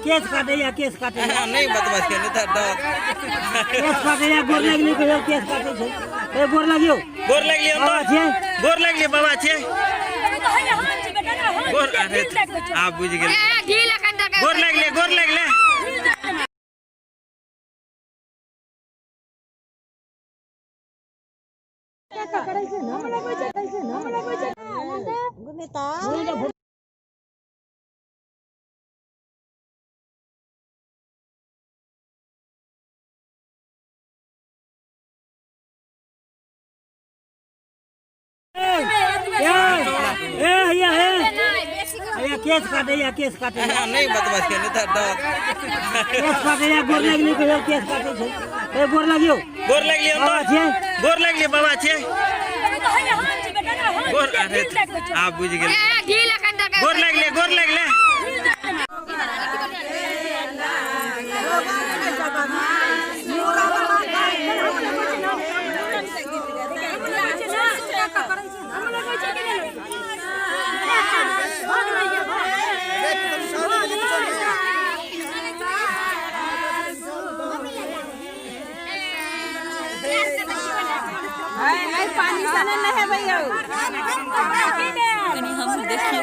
case काटे या case काटे नहीं बतवा के नहीं था डर केस काटे या गोर लगली को केस काटे छे ए गोर लगियो गोर लगलियो बाबा छे गोर लगलियो बाबा छे गोर अरे आप बुझ गेल गोर लगले केस काटे या केस काटे नहीं बतवा के नहीं था डर केस काटे या गोर लगली को केस काटे छे ए गोर लगियो बाबा छे गोर लगलियो बाबा छे गोर अरे आप बुझ गेल गोर लगले पानी से नहीं है भैया हम देखिए